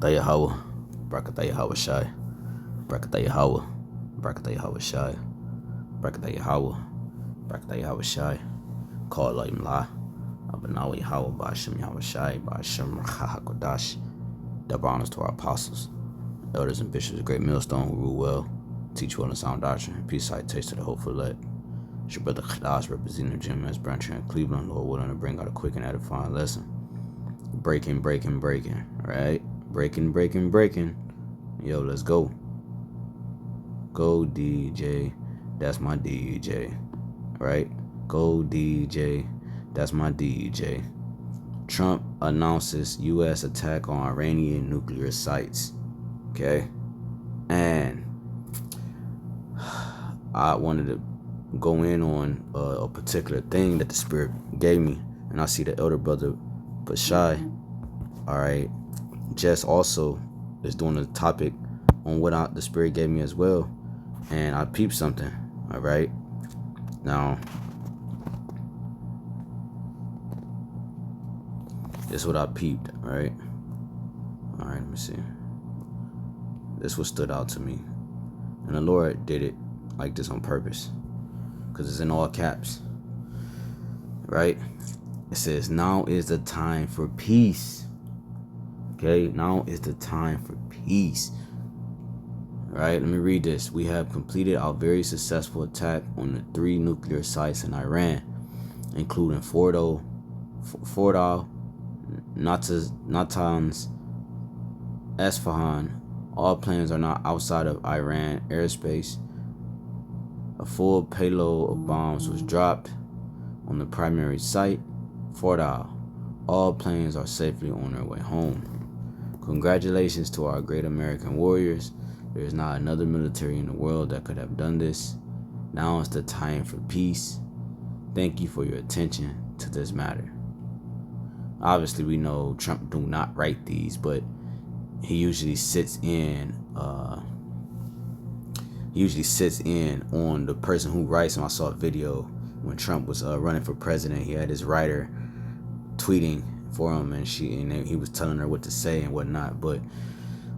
Barakatah Yahawah, Barakatah Yahawashai, Barakatah Yahawah, Barakatah Yahawashai, Barakatah Yahawah, Barakatah Yahawashai, HALALYAM, AHBANAWA YAHAWAH, BAHASHAM, YAHAWASHI, BAHASHAM, HAQADASH. Double honors to our apostles, elders and bishops, a great millstone who rule well, teach well and sound doctrine, peace, sight, taste to the hopeful elect. It's your brother HAQADASH, representing the Gym as branch here in Cleveland, Lord willing to bring out a quick and edifying lesson. Breaking, right? Breaking. Yo, let's go. Go DJ, that's my DJ, right? Go DJ, that's my DJ. Trump announces U.S. attack on Iranian nuclear sites, okay? And I wanted to go in on a particular thing that the Spirit gave me, and I see the elder brother Bashai, all right, Jess also is doing a topic on what the Spirit gave me as well, and I peeped something, all right? Now, this is what I peeped, right? All right, let me see. This what stood out to me, and the Lord did it like this on purpose, because it's in all caps, right? It says, now is the time for peace. Okay, now is the time for peace. All right, let me read this. We have completed our very successful attack on the 3 nuclear sites in Iran, including Fordo, Natanz, Esfahan. All planes are now outside of Iran airspace. A full payload of bombs was dropped on the primary site, Fordo. All planes are safely on their way home. Congratulations to our great American warriors. There is not another military in the world that could have done this. Now is the time for peace. Thank you for your attention to this matter. Obviously, we know Trump do not write these, but he usually sits in on the person who writes them. I saw a video when Trump was running for president. He had his writer tweeting for him, and he was telling her what to say and whatnot. But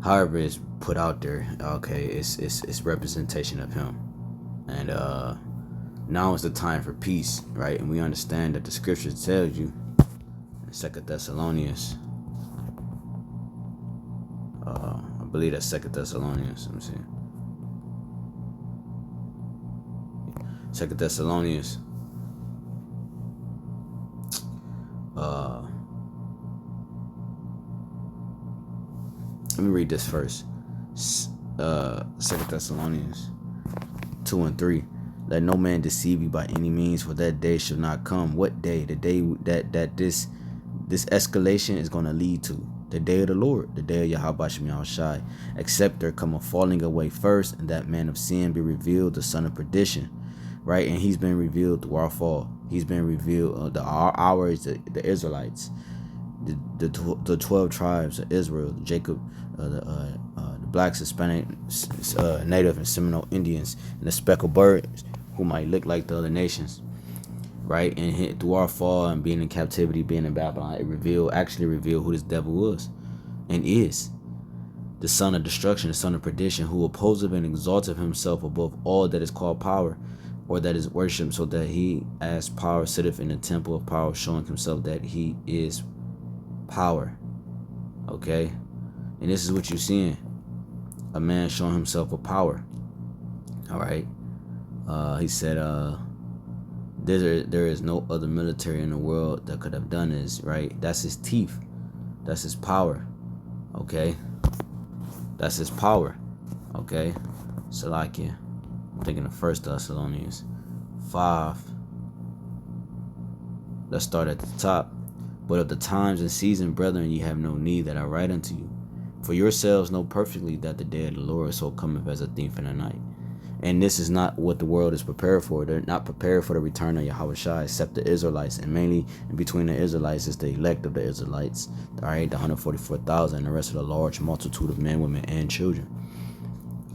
however it's put out there, okay, it's representation of him. And now is the time for peace, right? And we understand that the scripture tells you in 2 Thessalonians, I believe that's 2 Thessalonians. Let me see. 2 Thessalonians. Let me read this first. 2 Thessalonians 2 and 3. Let no man deceive you by any means, for that day shall not come. What day? The day that this escalation is going to lead to. The day of the Lord, the day of YAHAWASHI. Except there come a falling away first, and that man of sin be revealed, the son of perdition. Right? And he's been revealed through our fall. He's been revealed, the Israelites, the 12 tribes of Israel, Jacob, the blacks, Hispanic, Native, and Seminole Indians, and the speckled birds who might look like the other nations, right? And through our fall and being in captivity, being in Babylon, it actually revealed who this devil was and is. The son of destruction, the son of perdition, who opposeth and exalteth himself above all that is called power, or that is worshipped, so that he as power sitteth in the temple of power, showing himself that he is power. Okay? And this is what you're seeing. A man showing himself a power. Alright? He said, there is no other military in the world that could have done this, right? That's his teeth. That's his power. Okay? That's his power. Okay? Salakia. I'm thinking of 1 Thessalonians 5. Let's start at the top. But of the times and season, brethren, ye have no need that I write unto you. For yourselves know perfectly that the day of the Lord so cometh as a thief in the night. And this is not what the world is prepared for. They're not prepared for the return of Yahawashi, except the Israelites. And mainly in between the Israelites is the elect of the Israelites. Alright, the 144,000 and the rest of the large multitude of men, women, and children.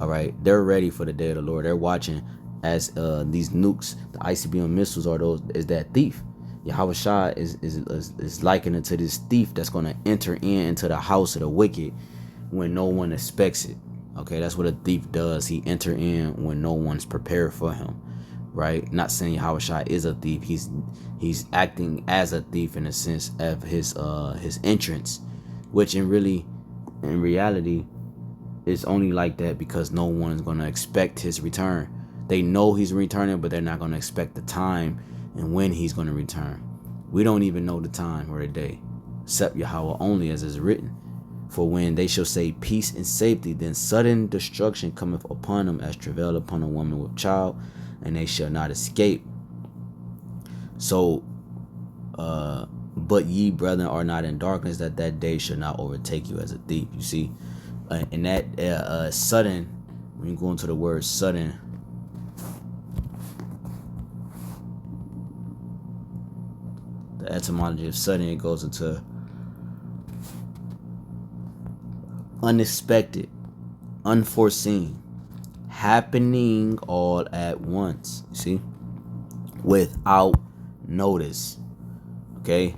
Alright, they're ready for the day of the Lord. They're watching as these nukes, the ICBM missiles, is that thief. Yahawashi is likened to this thief that's going to enter into the house of the wicked, when no one expects it. Okay, that's what a thief does. He enter in when no one's prepared for him, right? Not saying YAHWASHI is a thief. He's acting as a thief in a sense of his entrance, which in reality is only like that because no one's gonna expect his return. They know he's returning, but they're not gonna expect the time and when he's gonna return. We don't even know the time or the day, except Yahweh only, as is written. For when they shall say peace and safety, then sudden destruction cometh upon them as travail upon a woman with child, and they shall not escape. So, but ye, brethren, are not in darkness, that day shall not overtake you as a thief. You see, and that sudden, when you go into the word sudden, the etymology of sudden, it goes into unexpected, unforeseen, happening all at once. You see, without notice. Okay,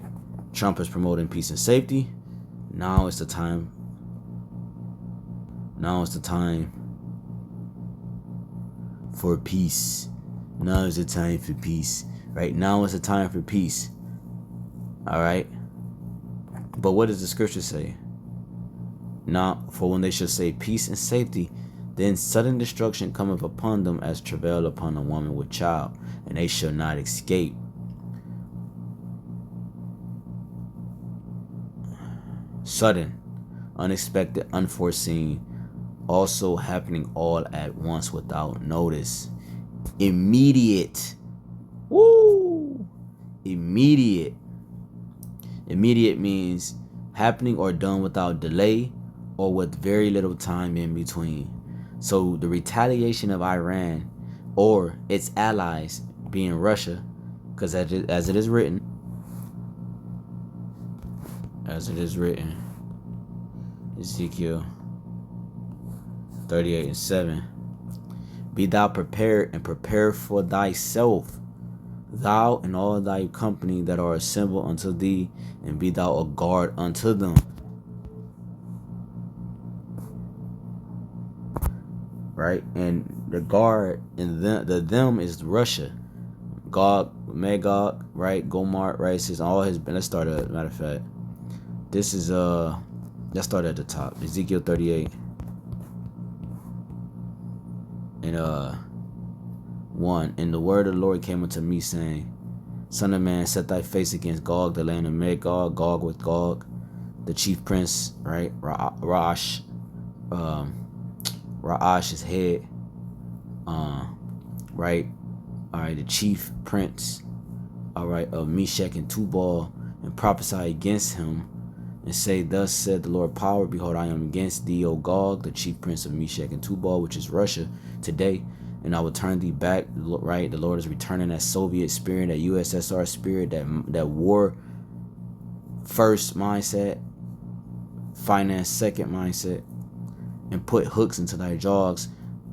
Trump is promoting peace and safety. Now is the time. Now is the time for peace. Now is the time for peace. Right now is the time for peace. All right. But what does the scripture say? Now, for when they shall say peace and safety, then sudden destruction cometh upon them as travail upon a woman with child, and they shall not escape. Sudden, unexpected, unforeseen, also happening all at once without notice. Immediate. Woo! Immediate. Immediate means happening or done without delay or with very little time in between. So the retaliation of Iran or its allies, being Russia, because as it is written, Ezekiel 38:7, be thou prepared and prepare for thyself, thou and all thy company that are assembled unto thee, and be thou a guard unto them. Right? And the guard and them is Russia. Gog, Magog, right? Gomar, right? Says all his. Let's start at, matter of fact. This is let's start at the top. Ezekiel 38 and 1. And the word of the Lord came unto me, saying, Son of man, set thy face against Gog, the land of Magog, Gog with Gog, the chief prince, right? Ra'ash, his head, right? All right, the chief prince, all right, of Meshach and Tubal, and prophesy against him, and say, Thus said the Lord power, behold, I am against thee, O Gog, the chief prince of Meshach and Tubal, which is Russia today, and I will turn thee back. Right, the Lord is returning that Soviet spirit, that USSR spirit, that war first mindset, finance second mindset, and put hooks into thy jaws,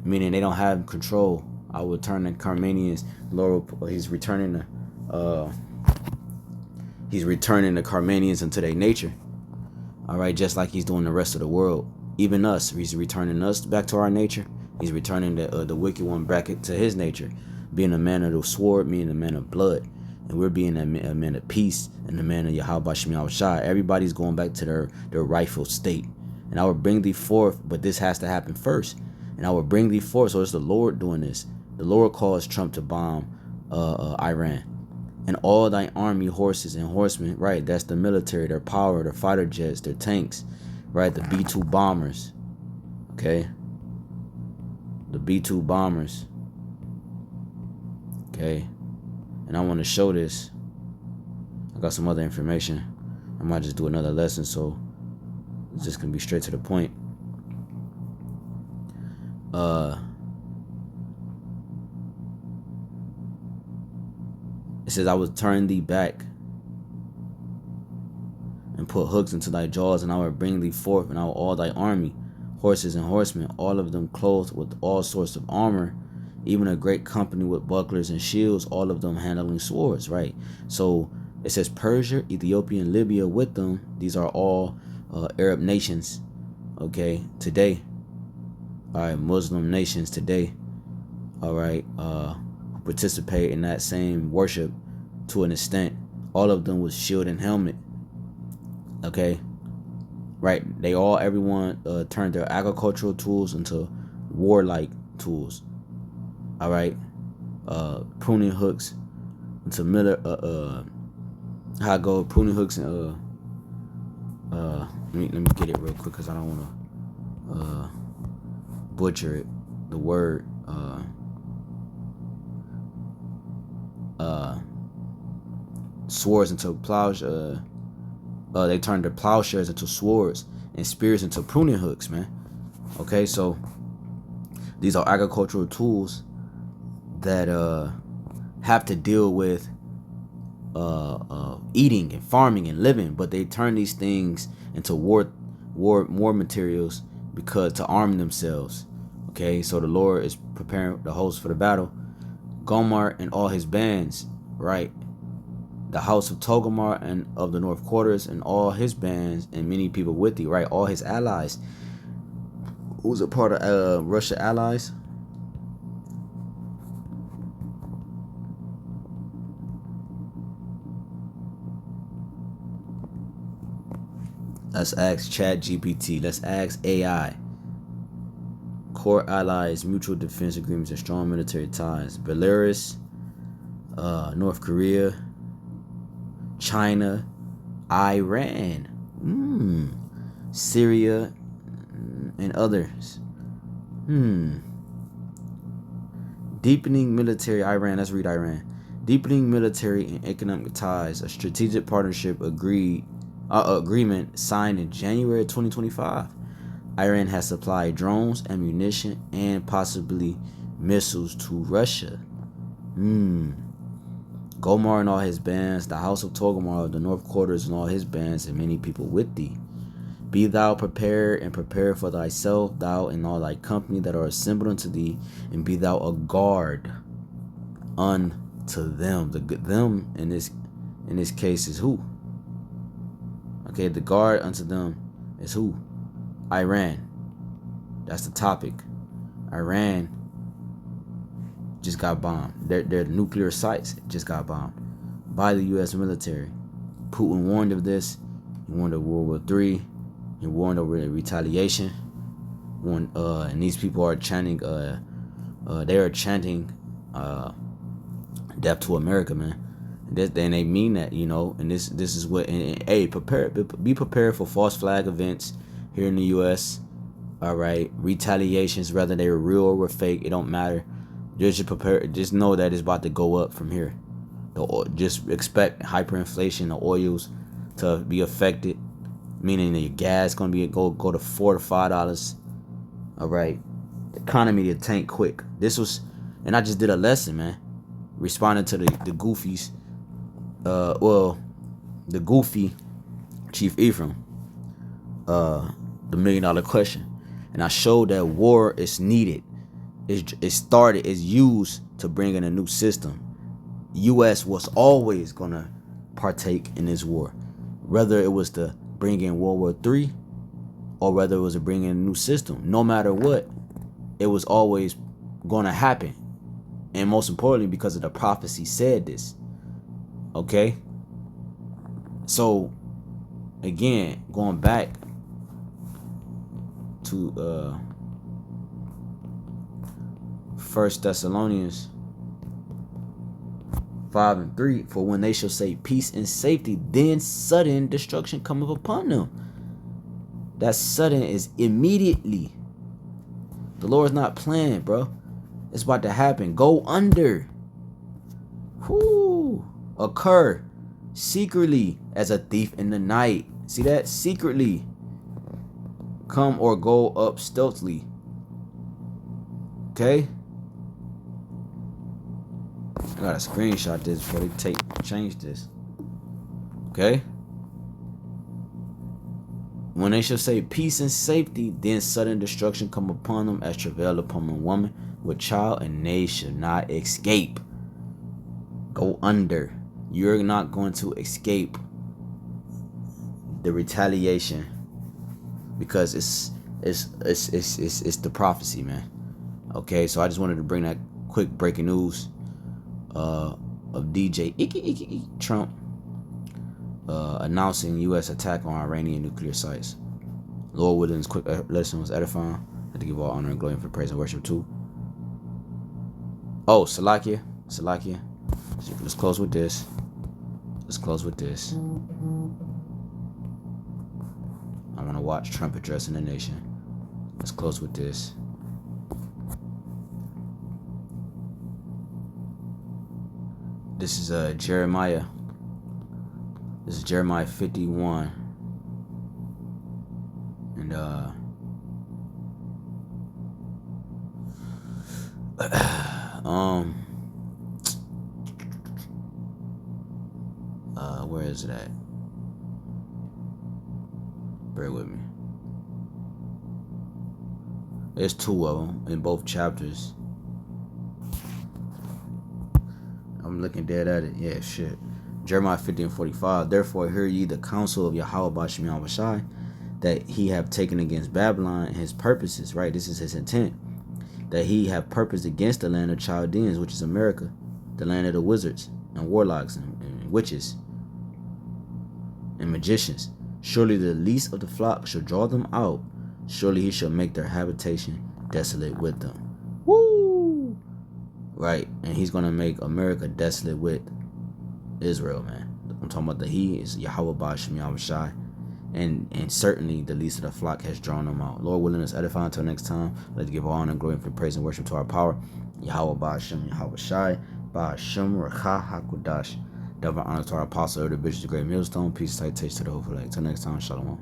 meaning they don't have control. I will turn the Carmanians. Lord, he's returning the Carmanians into their nature. All right, just like he's doing the rest of the world, even us. He's returning us back to our nature. He's returning the wicked one back to his nature, being a man of the sword, being a man of blood, and we're being a man of peace and a man of YAHWASHI. Everybody's going back to their rightful state. And I will bring thee forth, but this has to happen first. And I will bring thee forth. So it's the Lord doing this. The Lord caused Trump to bomb Iran. And all thy army, horses and horsemen, right? That's the military, their power, their fighter jets, their tanks, right? The B-2 bombers, okay? The B-2 bombers, okay? And I want to show this. I got some other information. I might just do another lesson, so it's just gonna be straight to the point. It says, I will turn thee back and put hooks into thy jaws, and I will bring thee forth, and I will all thy army, horses and horsemen, all of them clothed with all sorts of armor, even a great company with bucklers and shields, all of them handling swords, right? So it says Persia, Ethiopia, and Libya with them. These are all Arab nations, okay, today, all right, Muslim nations today, all right, participate in that same worship to an extent. All of them with shield and helmet, okay, right? Everyone turned their agricultural tools into warlike tools, all right, pruning hooks into how I go pruning hooks and let me get it real quick because I don't want to butcher it. The word swords into plows. They turned their plowshares into swords and spears into pruning hooks, man. Okay, so these are agricultural tools that have to deal with eating and farming and living, but they turn these things into war materials because to arm themselves. Okay, so the Lord is preparing the host for the battle. Gomer and all his bands, right? The house of Togomar and of the north quarters and all his bands and many people with thee, right? All his allies. Who was a part of Russia allies? Let's ask ChatGPT. Let's ask AI. Core allies, mutual defense agreements, and strong military ties. Belarus, North Korea, China, Iran, Syria, and others. Deepening military Iran. Let's read Iran. Deepening military and economic ties. A strategic partnership agreement signed in January 2025. Iran has supplied drones, ammunition, and possibly missiles to Russia. Gomer and all his bands, the house of Togomar, the north quarters and all his bands, and many people with thee. Be thou prepared and prepare for thyself, thou and all thy company that are assembled unto thee, and be thou a guard unto them. The them in this case is who? Okay, the guard unto them is who? Iran. That's the topic. Iran just got bombed. Their nuclear sites just got bombed by the U.S. military. Putin warned of this. He warned of World War III. He warned of retaliation. And these people are chanting. They are chanting "Death to America," man. And they mean that, you know. And this is what. And hey, be prepared for false flag events here in the U.S. All right, retaliations, whether they were real or were fake, it don't matter. Just prepare. Just know that it's about to go up from here. Just expect hyperinflation. The oils to be affected, meaning that your gas gonna be go to $4 to $5. All right, the economy to tank quick. This was, and I just did a lesson, man, responding to the goofies. The goofy Chief Ephraim. The $1 million question, and I showed that war is needed. It's used to bring in a new system. U.S. was always gonna partake in this war, whether it was to bring in World War III or whether it was to bring in a new system. No matter what, it was always gonna happen, and most importantly, because of the prophecy said this. Okay, so again, going back to 1 Thessalonians 5:3, for when they shall say peace and safety, then sudden destruction cometh upon them. That sudden is immediately. The Lord's not playing, bro. It's about to happen. Go under. Occur secretly as a thief in the night. See that? Secretly. Come or go up stealthily. Okay? I gotta screenshot this before they change this. Okay? When they shall say peace and safety, then sudden destruction come upon them as travail upon a woman with child, and they shall not escape. Go under. You're not going to escape the retaliation, because It's the prophecy, man. Okay, so I just wanted to bring that quick breaking news of DJ Trump announcing U.S. attack on Iranian nuclear sites. Lord willing, this quick lesson was edifying. I had to give all honor and glory for praise and worship too. Oh, Salakia. Let's close with this. I want to watch Trump addressing the nation. Let's close with this. This is Jeremiah. This is Jeremiah 51. And where is it at? Bear with me. There's two of them in both chapters. I'm looking dead at it. Yeah, shit. Jeremiah 50 and 45. Therefore hear ye the counsel of YAHWASHI that he have taken against Babylon and his purposes, right? This is his intent. That he have purposed against the land of Chaldeans, which is America, the land of the wizards and warlocks and witches and magicians. Surely the least of the flock shall draw them out. Surely he shall make their habitation desolate with them. Woo! Right, and he's going to make America desolate with Israel, man. I'm talking about he is Yahweh BAHASHAM YAHWASHI. And certainly the least of the flock has drawn them out. Lord willing, us edify until next time. Let's give all honor and glory for praise and worship to our power. Yahweh BAHASHAM YAHWASHI. BAHASHAM HAQADASH. Double honor to our apostle, the bishop, the great millstone. Peace, citation to the whole flag. Till next time, shalom.